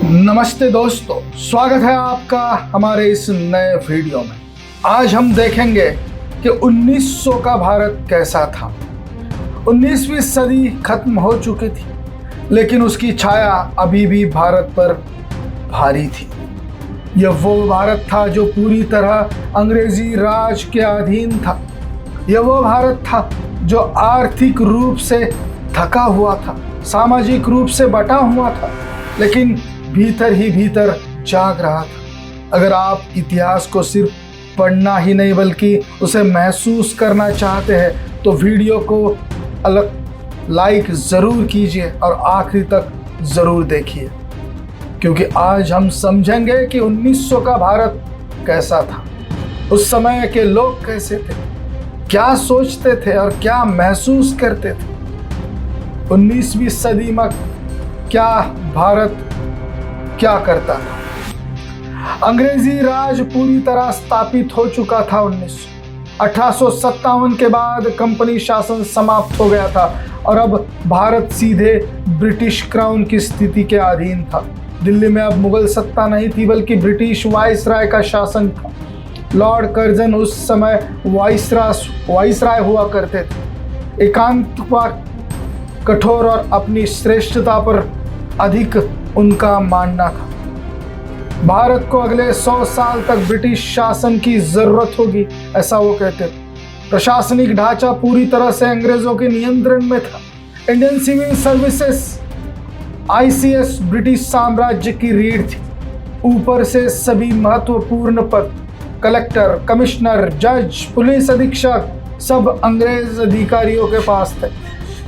नमस्ते दोस्तों, स्वागत है आपका हमारे इस नए वीडियो में। आज हम देखेंगे कि 1900 का भारत कैसा था। 19वीं सदी खत्म हो चुकी थी, लेकिन उसकी छाया अभी भी भारत पर भारी थी। यह वो भारत था जो पूरी तरह अंग्रेजी राज के अधीन था। यह वो भारत था जो आर्थिक रूप से थका हुआ था, सामाजिक रूप से बटा हुआ था, लेकिन भीतर ही भीतर जाग रहा था। अगर आप इतिहास को सिर्फ पढ़ना ही नहीं बल्कि उसे महसूस करना चाहते हैं तो वीडियो को लाइक ज़रूर कीजिए और आखिरी तक ज़रूर देखिए, क्योंकि आज हम समझेंगे कि 1900 का भारत कैसा था। उस समय के लोग कैसे थे, क्या सोचते थे और क्या महसूस करते थे। 19वीं सदी में क्या भारत क्या करता था। अंग्रेजी राज पूरी तरह स्थापित हो चुका था। 1857 के बाद कंपनी शासन समाप्त हो गया था और अब भारत सीधे ब्रिटिश क्राउन की स्थिति के अधीन था। दिल्ली में अब मुगल सत्ता नहीं थी बल्कि ब्रिटिश वाइसराय का शासन था। लॉर्ड कर्जन उस समय वाइसराय हुआ करते थे। एकांतवाद, कठोर और अपनी श्रेष्ठता पर अधिक उनका मानना था। भारत को अगले 100 साल तक ब्रिटिश शासन की जरूरत होगी, ऐसा वो कहते थे। प्रशासनिक ढांचा पूरी तरह से अंग्रेजों के नियंत्रण में था। Indian civil services ICS British साम्राज्य की रीढ़ थी। ऊपर से सभी महत्वपूर्ण पद, कलेक्टर, कमिश्नर, जज, पुलिस अधीक्षक सब अंग्रेज अधिकारियों के पास थे।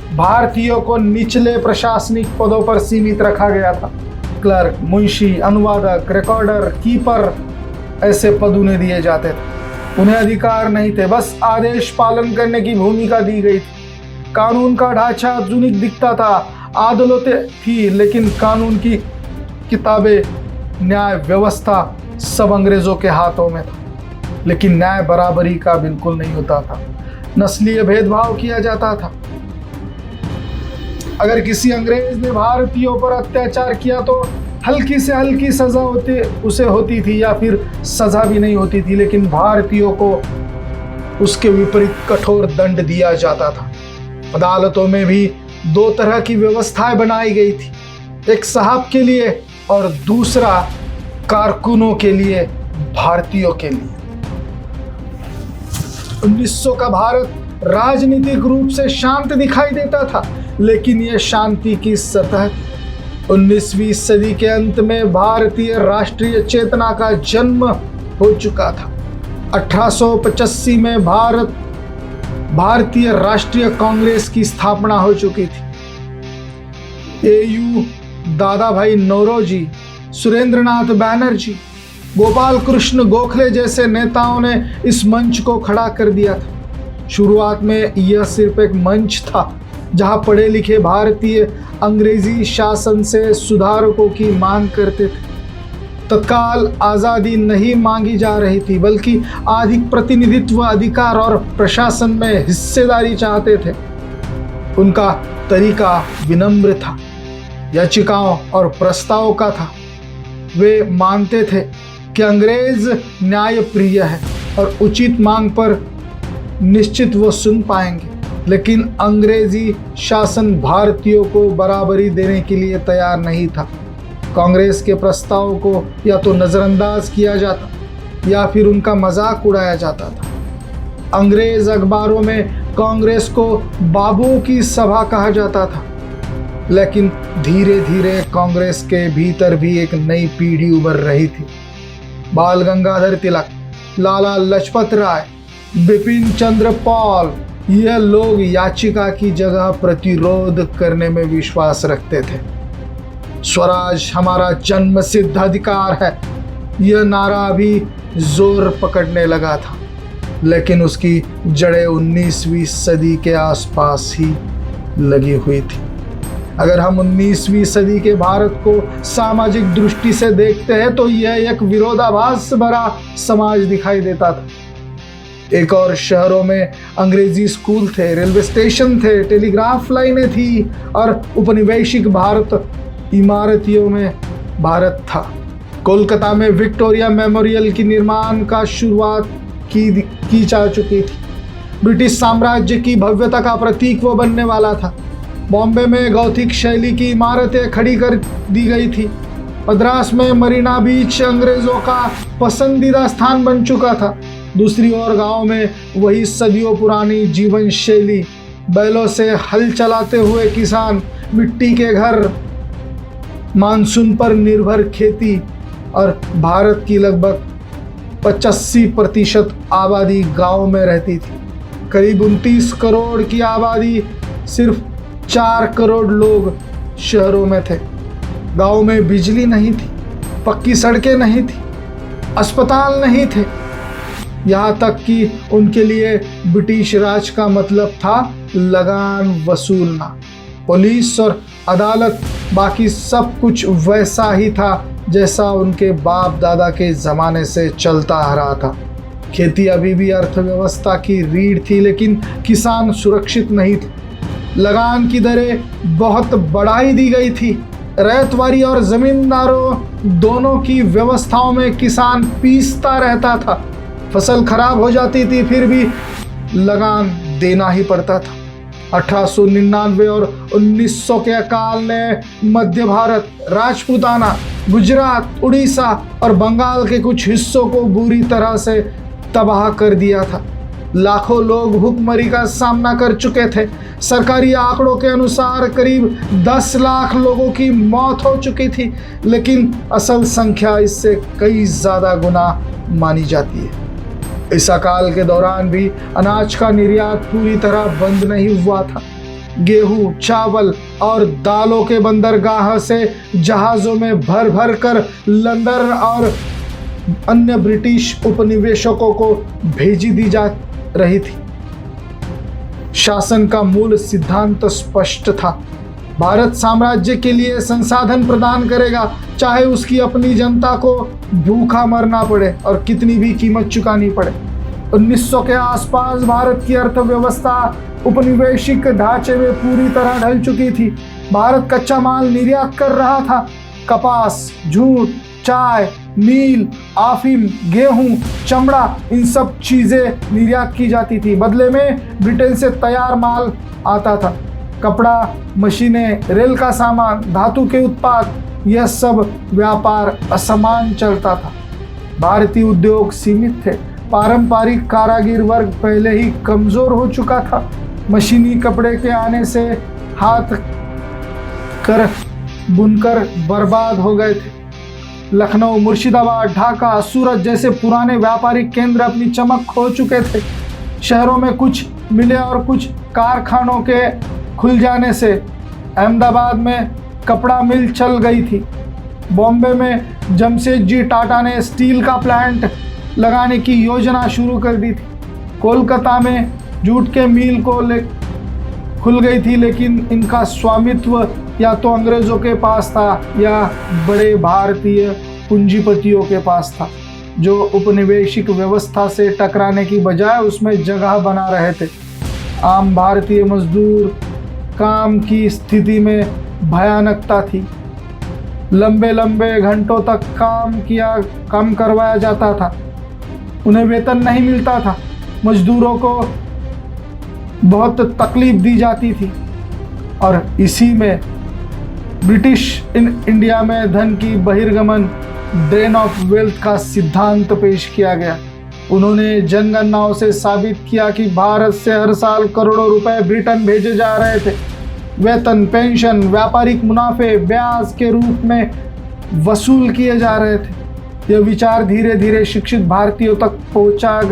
भारतीयों को निचले प्रशासनिक पदों पर सीमित रखा गया था। क्लर्क, मुंशी, अनुवादक, रिकॉर्डर, कीपर ऐसे पद उन्हें दिए जाते थे। उन्हें अधिकार नहीं थे, बस आदेश पालन करने की भूमिका दी गई थी। कानून का ढांचा आधुनिक दिखता था। अदालतें थी लेकिन कानून की किताबें, न्याय व्यवस्था सब अंग्रेजों के हाथों में था। लेकिन न्याय बराबरी का बिल्कुल नहीं होता था। नस्लीय भेदभाव किया जाता था। अगर किसी अंग्रेज ने भारतीयों पर अत्याचार किया तो हल्की से हल्की सजा होती थी या फिर सजा भी नहीं होती थी, लेकिन भारतीयों को उसके विपरीत कठोर दंड दिया जाता था। अदालतों में भी दो तरह की व्यवस्थाएं बनाई गई थी, एक साहब के लिए और दूसरा कारकुनों के लिए, भारतीयों के लिए। 1900 का भारत राजनीतिक रूप से शांत दिखाई देता था, लेकिन यह शांति की सतह 19वीं सदी के अंत में भारतीय राष्ट्रीय चेतना का जन्म हो चुका था। 1885 में भारतीय राष्ट्रीय कांग्रेस की स्थापना हो चुकी थी। AU दादा भाई नौरोजी, सुरेंद्रनाथ बैनर्जी, गोपाल कृष्ण गोखले जैसे नेताओं ने इस मंच को खड़ा कर दिया था। शुरुआत में यह सिर्फ एक मंच था जहां पढ़े लिखे भारतीय अंग्रेजी शासन से सुधारकों की मांग करते थे। तत्काल आज़ादी नहीं मांगी जा रही थी बल्कि अधिक प्रतिनिधित्व, अधिकार और प्रशासन में हिस्सेदारी चाहते थे। उनका तरीका विनम्र था, याचिकाओं और प्रस्तावों का था। वे मानते थे कि अंग्रेज न्यायप्रिय है और उचित मांग पर निश्चित वो सुन पाएंगे, लेकिन अंग्रेजी शासन भारतीयों को बराबरी देने के लिए तैयार नहीं था। कांग्रेस के प्रस्तावों को या तो नज़रअंदाज किया जाता या फिर उनका मजाक उड़ाया जाता था। अंग्रेज अखबारों में कांग्रेस को बाबुओं की सभा कहा जाता था, लेकिन धीरे धीरे कांग्रेस के भीतर भी एक नई पीढ़ी उभर रही थी। बाल गंगाधर तिलक, लाला लाजपत राय, बिपिन चंद्र पाल, यह लोग याचिका की जगह प्रतिरोध करने में विश्वास रखते थे। स्वराज हमारा जन्मसिद्ध अधिकार है, यह नारा भी जोर पकड़ने लगा था, लेकिन उसकी जड़ें 19वीं सदी के आसपास ही लगी हुई थी। अगर हम 19वीं सदी के भारत को सामाजिक दृष्टि से देखते हैं तो यह एक विरोधाभास भरा समाज दिखाई देता था। एक और शहरों में अंग्रेजी स्कूल थे, रेलवे स्टेशन थे, टेलीग्राफ लाइनें थी और उपनिवेशिक भारत इमारतियों में भारत था। कोलकाता में विक्टोरिया मेमोरियल की निर्माण का शुरुआत की जा चुकी थी। ब्रिटिश साम्राज्य की भव्यता का प्रतीक वो बनने वाला था। बॉम्बे में गौथिक शैली की इमारतें खड़ी कर दी गई थी। मद्रास में मरीना बीच अंग्रेजों का पसंदीदा स्थान बन चुका था। दूसरी ओर गांव में वही सदियों पुरानी जीवन शैली, बैलों से हल चलाते हुए किसान, मिट्टी के घर, मानसून पर निर्भर खेती और भारत की लगभग 85% आबादी गांव में रहती थी। करीब 29 करोड़ की आबादी, सिर्फ 4 करोड़ लोग शहरों में थे। गांव में बिजली नहीं थी, पक्की सड़कें नहीं थी, अस्पताल नहीं थे। यहाँ तक कि उनके लिए ब्रिटिश राज का मतलब था लगान वसूलना। पुलिस और अदालत, बाकी सब कुछ वैसा ही था जैसा उनके बाप दादा के ज़माने से चलता आ रहा था। खेती अभी भी अर्थव्यवस्था की रीढ़ थी, लेकिन किसान सुरक्षित नहीं थे। लगान की दरें बहुत बढ़ाई दी गई थी। रैयतवारी और जमींदारों दोनों की व्यवस्थाओं में किसान पीसता रहता था। फसल खराब हो जाती थी, फिर भी लगान देना ही पड़ता था। 1899 और 1900 के अकाल ने मध्य भारत, राजपूताना, गुजरात, उड़ीसा और बंगाल के कुछ हिस्सों को बुरी तरह से तबाह कर दिया था। लाखों लोग भूखमरी का सामना कर चुके थे। सरकारी आंकड़ों के अनुसार करीब 10 लाख लोगों की मौत हो चुकी थी, लेकिन असल संख्या इससे कई ज़्यादा गुना मानी जाती है। इस अकाल के दौरान भी अनाज का निर्यात पूरी तरह बंद नहीं हुआ था। गेहूं, चावल और दालों के बंदरगाह से जहाज़ों में भर भर कर लंदन और अन्य ब्रिटिश उपनिवेशकों को भेजी दी जा रही थी। शासन का मूल सिद्धांत स्पष्ट था। भारत साम्राज्य के लिए संसाधन प्रदान करेगा, चाहे उसकी अपनी जनता को भूखा मरना पड़े और कितनी भी कीमत चुकानी पड़े। 1900 के आसपास भारत की अर्थव्यवस्था उपनिवेशिक ढांचे में पूरी तरह ढल चुकी थी। भारत कच्चा माल निर्यात कर रहा था। कपास, जूट, चाय, नील, अफीम, गेहूं, चमड़ा, इन सब चीजें निर्यात की जाती थी। बदले में ब्रिटेन से तैयार माल आता था। कपड़ा, मशीनें, रेल का सामान, धातु के उत्पाद, यह सब व्यापार असमान चलता था। भारतीय उद्योग सीमित थे। पारंपरिक कारागिर वर्ग पहले ही कमजोर हो चुका था। मशीनी कपड़े के आने से हाथ कर बुनकर बर्बाद हो गए थे। लखनऊ, मुर्शिदाबाद, ढाका, सूरत जैसे पुराने व्यापारिक केंद्र अपनी चमक खो चुके थे। शहरों में कुछ मिले और कुछ कारखानों के खुल जाने से अहमदाबाद में कपड़ा मिल चल गई थी। बॉम्बे में जमशेदजी टाटा ने स्टील का प्लांट लगाने की योजना शुरू कर दी थी। कोलकाता में जूट के मिल खुल गई थी, लेकिन इनका स्वामित्व या तो अंग्रेज़ों के पास था या बड़े भारतीय पूंजीपतियों के पास था, जो उपनिवेशिक व्यवस्था से टकराने की बजाय उसमें जगह बना रहे थे। आम भारतीय मजदूर काम की स्थिति में भयानकता थी। लंबे लंबे घंटों तक काम करवाया जाता था। उन्हें वेतन नहीं मिलता था। मजदूरों को बहुत तकलीफ दी जाती थी और इसी में ब्रिटिश इंडिया में धन की बहिर्गमन, ड्रेन ऑफ वेल्थ का सिद्धांत पेश किया गया। उन्होंने जनगणनाओं से साबित किया कि भारत से हर साल करोड़ों रुपए ब्रिटेन भेजे जा रहे थे। वेतन, पेंशन, व्यापारिक मुनाफे ब्याज के रूप में वसूल किए जा रहे थे। यह विचार धीरे धीरे शिक्षित भारतीयों तक पहुंचाया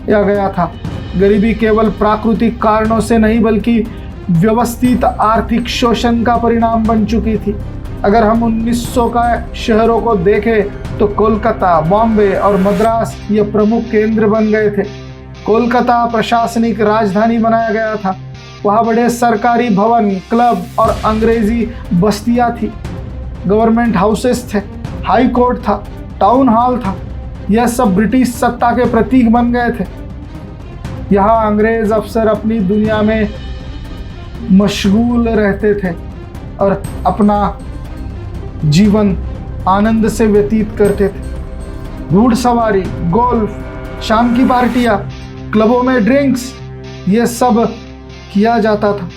गया था। गरीबी केवल प्राकृतिक कारणों से नहीं बल्कि व्यवस्थित आर्थिक शोषण का परिणाम बन चुकी थी। अगर हम 1900 का शहरों को देखें तो कोलकाता, बॉम्बे और मद्रास ये प्रमुख केंद्र बन गए थे। कोलकाता प्रशासनिक राजधानी बनाया गया था। वहाँ बड़े सरकारी भवन, क्लब और अंग्रेजी बस्तियाँ थी। गवर्नमेंट हाउसेस थे, हाई कोर्ट था, टाउन हॉल था। यह सब ब्रिटिश सत्ता के प्रतीक बन गए थे। यहाँ अंग्रेज अफसर अपनी दुनिया में मशगूल रहते थे और अपना जीवन आनंद से व्यतीत करते थे। घुड़सवारी, गोल्फ, शाम की पार्टियां, क्लबों में ड्रिंक्स, ये सब किया जाता था।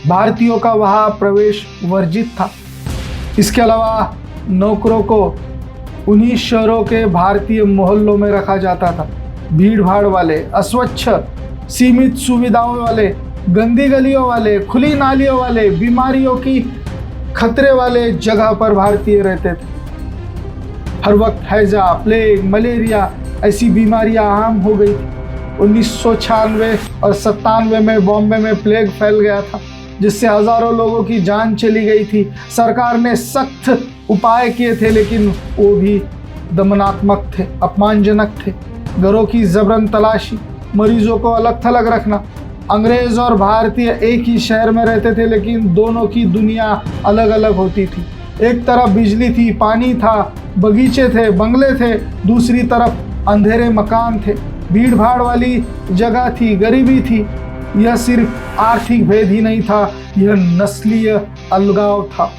भारतीयों का वहाँ प्रवेश वर्जित था। इसके अलावा नौकरों को उन्हीं शहरों के भारतीय मोहल्लों में रखा जाता था। भीड़ भाड़ वाले, अस्वच्छ, सीमित सुविधाओं वाले, गंदी गलियों वाले, खुली नालियों वाले, बीमारियों की खतरे वाले जगह पर भारतीय रहते थे। हर वक्त हैजा, प्लेग, मलेरिया ऐसी बीमारियां आम हो गई थी। 1996 और 97 में बॉम्बे में प्लेग फैल गया था, जिससे हजारों लोगों की जान चली गई थी। सरकार ने सख्त उपाय किए थे, लेकिन वो भी दमनात्मक थे, अपमानजनक थे। घरों की जबरन तलाशी, मरीजों को अलग थलग रखना। अंग्रेज और भारतीय एक ही शहर में रहते थे, लेकिन दोनों की दुनिया अलग अलग होती थी। एक तरफ बिजली थी, पानी था, बगीचे थे, बंगले थे, दूसरी तरफ अंधेरे मकान थे। भीड़ भाड़ वाली जगह थी, गरीबी थी। यह सिर्फ आर्थिक भेद ही नहीं था, यह नस्लीय अलगाव था।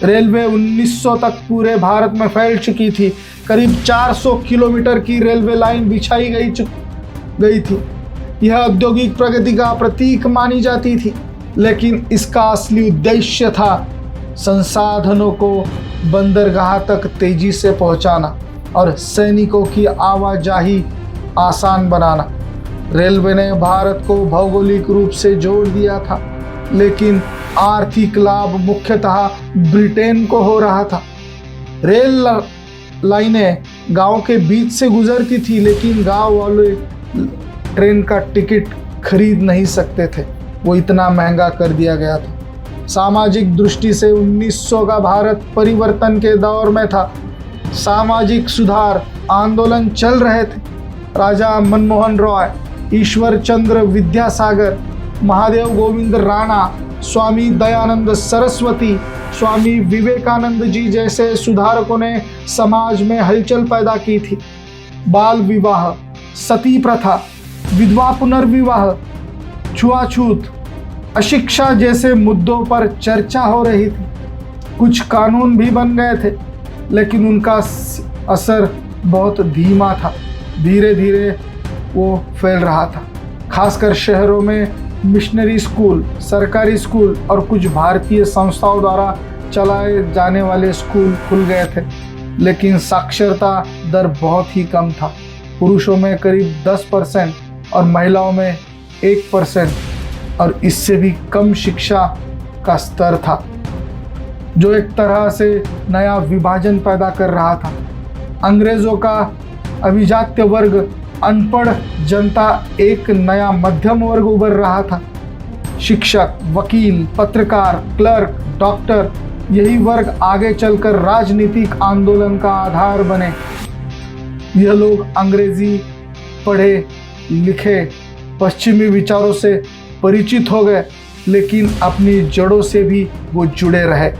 रेलवे 1900 तक पूरे भारत में फैल चुकी थी। करीब 400 किलोमीटर की रेलवे लाइन बिछाई गई थी। यह औद्योगिक प्रगति का प्रतीक मानी जाती थी, लेकिन इसका असली उद्देश्य था संसाधनों को बंदरगाह तक तेजी से पहुंचाना और सैनिकों की आवाजाही आसान बनाना। रेलवे ने भारत को भौगोलिक रूप से जोड़ दिया था, लेकिन आर्थिक लाभ मुख्यतः ब्रिटेन को हो रहा था। रेल लाइनें गांव के बीच से गुजरती थी, लेकिन गांव वाले ट्रेन का टिकट खरीद नहीं सकते थे, वो इतना महंगा कर दिया गया था। सामाजिक दृष्टि से 1900 का भारत परिवर्तन के दौर में था। सामाजिक सुधार आंदोलन चल रहे थे। राजा मनमोहन रॉय, ईश्वर चंद्र विद्यासागर, महादेव गोविंद राणा, स्वामी दयानंद सरस्वती, स्वामी विवेकानंद जी जैसे सुधारकों ने समाज में हलचल पैदा की थी। बाल विवाह, सती प्रथा, विधवा पुनर्विवाह, छुआछूत, अशिक्षा जैसे मुद्दों पर चर्चा हो रही थी। कुछ कानून भी बन गए थे, लेकिन उनका असर बहुत धीमा था। धीरे धीरे वो फैल रहा था। खासकर शहरों में मिशनरी स्कूल, सरकारी स्कूल और कुछ भारतीय संस्थाओं द्वारा चलाए जाने वाले स्कूल खुल गए थे, लेकिन साक्षरता दर बहुत ही कम था। पुरुषों में करीब 10% और महिलाओं में 1%, और इससे भी कम शिक्षा का स्तर था, जो एक तरह से नया विभाजन पैदा कर रहा था। अंग्रेजों का अभिजात्य वर्ग, अनपढ़ जनता, एक नया मध्यम वर्ग उभर रहा था। शिक्षक, वकील, पत्रकार, क्लर्क, डॉक्टर, यही वर्ग आगे चलकर राजनीतिक आंदोलन का आधार बने। यह लोग अंग्रेजी पढ़े लिखे, पश्चिमी विचारों से परिचित हो गए, लेकिन अपनी जड़ों से भी वो जुड़े रहे।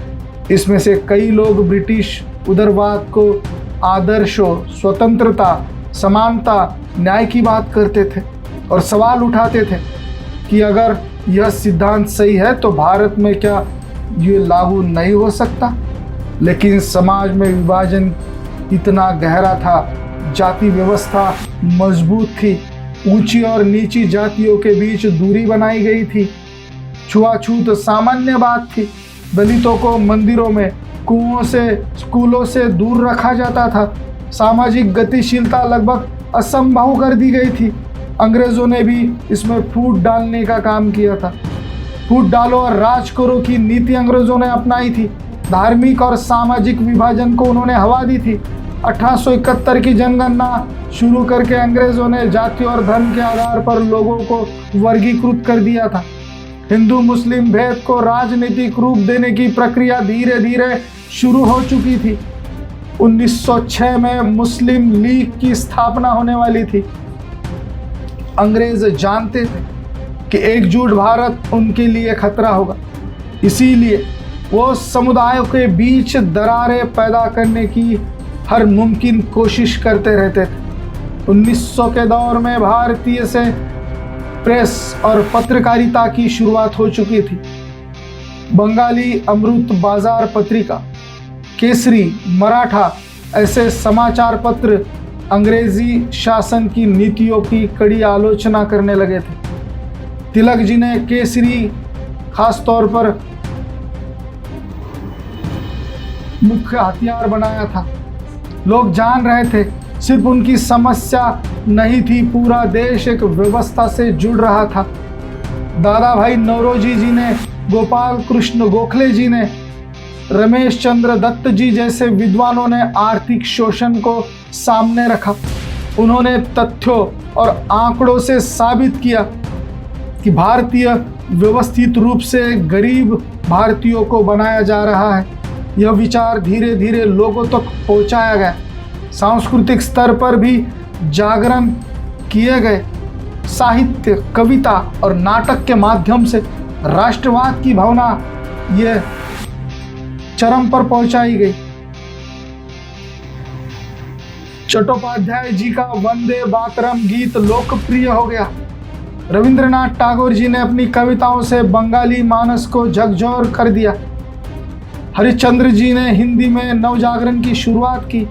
इसमें से कई लोग ब्रिटिश उदारवाद को आदर्शों, स्वतंत्रता, समानता, न्याय की बात करते थे और सवाल उठाते थे कि अगर यह सिद्धांत सही है तो भारत में क्या ये लागू नहीं हो सकता। लेकिन समाज में विभाजन इतना गहरा था, जाति व्यवस्था मजबूत थी, ऊंची और नीची जातियों के बीच दूरी बनाई गई थी, छुआछूत सामान्य बात थी, दलितों को मंदिरों में, कुओं से, स्कूलों से दूर रखा जाता था, सामाजिक गतिशीलता लगभग असंभव कर दी गई थी। अंग्रेजों ने भी इसमें फूट डालने का काम किया था। फूट डालो और राज करो की नीति अंग्रेजों ने अपनाई थी। धार्मिक और सामाजिक विभाजन को उन्होंने हवा दी थी। 1871 की जनगणना शुरू करके अंग्रेजों ने जाति और धर्म के आधार पर लोगों को वर्गीकृत कर दिया था। हिंदू मुस्लिम भेद को राजनीतिक रूप देने की प्रक्रिया धीरे धीरे शुरू हो चुकी थी। 1906 में मुस्लिम लीग की स्थापना होने वाली थी। अंग्रेज जानते थे कि एकजुट भारत उनके लिए खतरा होगा, इसीलिए वो समुदायों के बीच दरारें पैदा करने की हर मुमकिन कोशिश करते रहते थे। 1900 के दौर में भारतीय से प्रेस और पत्रकारिता की शुरुआत हो चुकी थी। बंगाली अमृत बाजार पत्रिका, केसरी, मराठा ऐसे समाचार पत्र अंग्रेजी शासन की नीतियों की कड़ी आलोचना करने लगे थे। तिलक जी ने केसरी खास तौर पर मुख्य हथियार बनाया था। लोग जान रहे थे सिर्फ उनकी समस्या नहीं थी, पूरा देश एक व्यवस्था से जुड़ रहा था। दादा भाई नौरोजी जी ने, गोपाल कृष्ण गोखले जी ने, रमेश चंद्र दत्त जी जैसे विद्वानों ने आर्थिक शोषण को सामने रखा। उन्होंने तथ्यों और आंकड़ों से साबित किया कि भारतीय व्यवस्थित रूप से गरीब भारतीयों को बनाया जा रहा है। यह विचार धीरे धीरे लोगों तक पहुंचाया गया। सांस्कृतिक स्तर पर भी जागरण किए गए। साहित्य, कविता और नाटक के माध्यम से राष्ट्रवाद की भावना यह चरम पर पहुंचाई गई। चट्टोपाध्याय जी का वंदे मातरम गीत लोकप्रिय हो गया। रविंद्रनाथ टैगोर जी ने अपनी कविताओं से बंगाली मानस को झकझोर कर दिया। हरिश्चंद्र जी ने हिंदी में नवजागरण की शुरुआत की।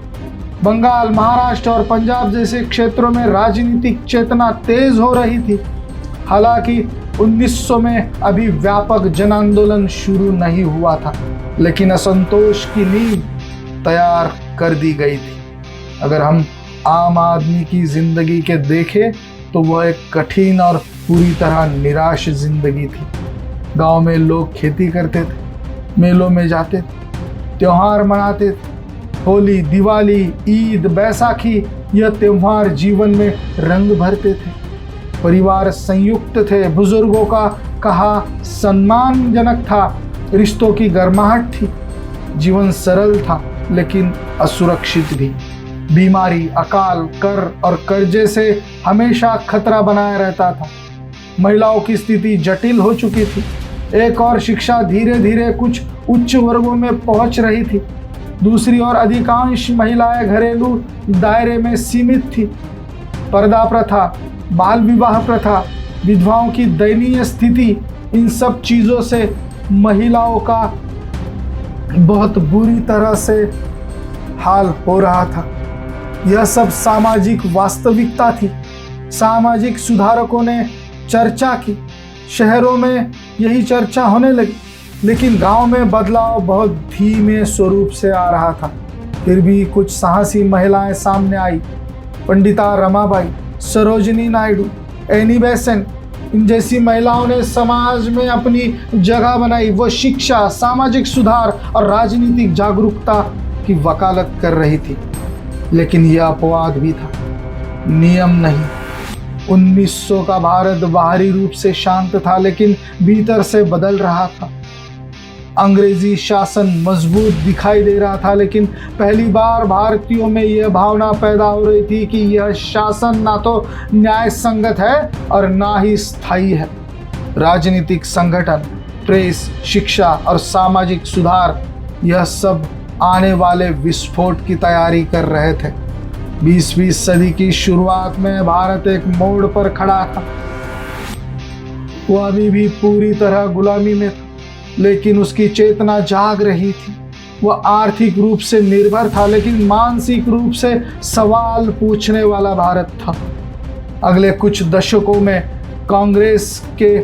बंगाल, महाराष्ट्र और पंजाब जैसे क्षेत्रों में राजनीतिक चेतना तेज हो रही थी। हालांकि 1900 में अभी व्यापक जन आंदोलन शुरू नहीं हुआ था, लेकिन असंतोष की नींव तैयार कर दी गई थी। अगर हम आम आदमी की जिंदगी के देखें तो वह एक कठिन और पूरी तरह निराश जिंदगी थी। गांव में लोग खेती करते थे, मेलों में जाते थे, त्योहार मनाते थे। होली, दिवाली, ईद, बैसाखी, यह त्योहार जीवन में रंग भरते थे। परिवार संयुक्त थे, बुजुर्गों का कहा सम्मानजनक था, रिश्तों की गर्माहट थी। जीवन सरल था लेकिन असुरक्षित भी। बीमारी, अकाल, कर और कर्जे से हमेशा खतरा बनाया रहता था। महिलाओं की स्थिति जटिल हो चुकी थी। एक और शिक्षा धीरे धीरे कुछ उच्च वर्गों में पहुंच रही थी, दूसरी ओर अधिकांश महिलाएं घरेलू दायरे में सीमित थी। पर्दा प्रथा, बाल विवाह प्रथा, विधवाओं की दयनीय स्थिति, इन सब चीज़ों से महिलाओं का बहुत बुरी तरह से हाल हो रहा था। यह सब सामाजिक वास्तविकता थी। सामाजिक सुधारकों ने चर्चा की, शहरों में यही चर्चा होने लगी, लेकिन गांव में बदलाव बहुत धीमे स्वरूप से आ रहा था। फिर भी कुछ साहसी महिलाएं सामने आई। पंडिता रमाबाई, सरोजिनी नायडू, एनी बेसेंट, इन जैसी महिलाओं ने समाज में अपनी जगह बनाई। वो शिक्षा, सामाजिक सुधार और राजनीतिक जागरूकता की वकालत कर रही थी। लेकिन यह अपवाद भी था, नियम नहीं। 1900 का भारत बाहरी रूप से शांत था लेकिन भीतर से बदल रहा था। अंग्रेजी शासन मजबूत दिखाई दे रहा था, लेकिन पहली बार भारतीयों में यह भावना पैदा हो रही थी कि यह शासन ना तो न्याय संगत है और ना ही स्थायी है। राजनीतिक संगठन, प्रेस, शिक्षा और सामाजिक सुधार, यह सब आने वाले विस्फोट की तैयारी कर रहे थे। 20वीं सदी की शुरुआत में भारत एक मोड़ पर खड़ा था। वह अभी भी पूरी तरह गुलामी में था, लेकिन उसकी चेतना जाग रही थी। वह आर्थिक रूप से निर्भर था, लेकिन मानसिक रूप से सवाल पूछने वाला भारत था। अगले कुछ दशकों में कांग्रेस के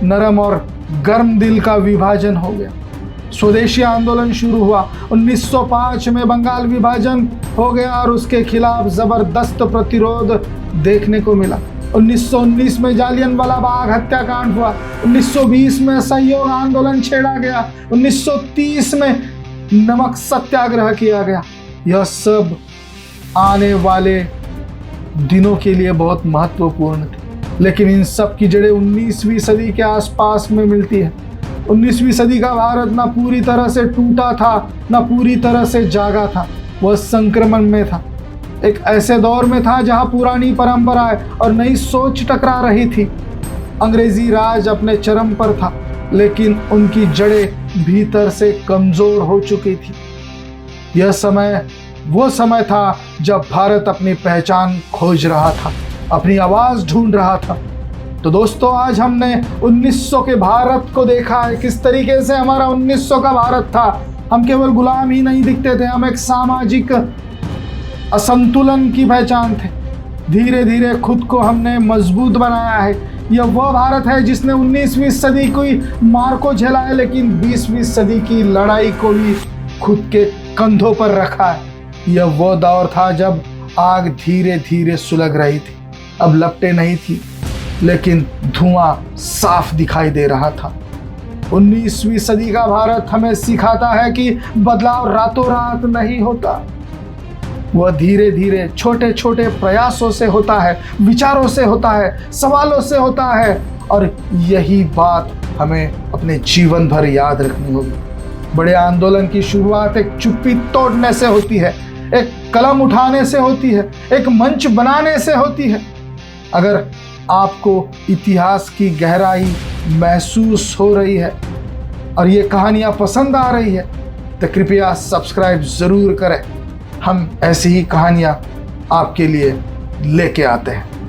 नरम और गर्म दिल का विभाजन हो गया। स्वदेशी आंदोलन शुरू हुआ। 1905 में बंगाल विभाजन हो गया और उसके खिलाफ जबरदस्त प्रतिरोध देखने को मिला। 1919 में जालियनवाला बाग हत्याकांड हुआ। 1920 में असहयोग आंदोलन छेड़ा गया। 1930 में नमक सत्याग्रह किया गया। यह सब आने वाले दिनों के लिए बहुत महत्वपूर्ण थे, लेकिन इन सब की जड़ें 19वीं सदी के आसपास में मिलती है। 19वीं सदी का भारत ना पूरी तरह से टूटा था, ना पूरी तरह से जागा था। वह संक्रमण में था। एक ऐसे दौर में था जहां पुरानी परंपराएं और नई सोच टकरा रही थी। अंग्रेजी राज अपने चरम पर था, लेकिन उनकी जड़ें भीतर से कमजोर हो चुकी थी। यह समय वो समय था जब भारत अपनी पहचान खोज रहा था, अपनी आवाज ढूंढ रहा था। तो दोस्तों, आज हमने 1900 के भारत को देखा है, किस तरीके से हमारा 1900 का भारत था। हम केवल गुलाम ही नहीं दिखते थे, हम एक सामाजिक असंतुलन की पहचान थे। धीरे धीरे खुद को हमने मजबूत बनाया है। यह वह भारत है जिसने 19वीं सदी की मार को झेला है, लेकिन 20वीं सदी की लड़ाई को भी खुद के कंधों पर रखा है। यह वो दौर था जब आग धीरे धीरे सुलग रही थी। अब लपटें नहीं थी, लेकिन धुआं साफ दिखाई दे रहा था। 19वीं सदी का भारत हमें सिखाता है कि बदलाव रातों रात नहीं होता, वह धीरे धीरे छोटे छोटे प्रयासों से होता है, विचारों से होता है, सवालों से होता है। और यही बात हमें अपने जीवन भर याद रखनी होगी। बड़े आंदोलन की शुरुआत एक चुप्पी तोड़ने से होती है, एक कलम उठाने से होती है, एक मंच बनाने से होती है। अगर आपको इतिहास की गहराई महसूस हो रही है और ये कहानियाँ पसंद आ रही है तो कृपया सब्सक्राइब ज़रूर करें। हम ऐसी ही कहानियाँ आपके लिए लेके आते हैं।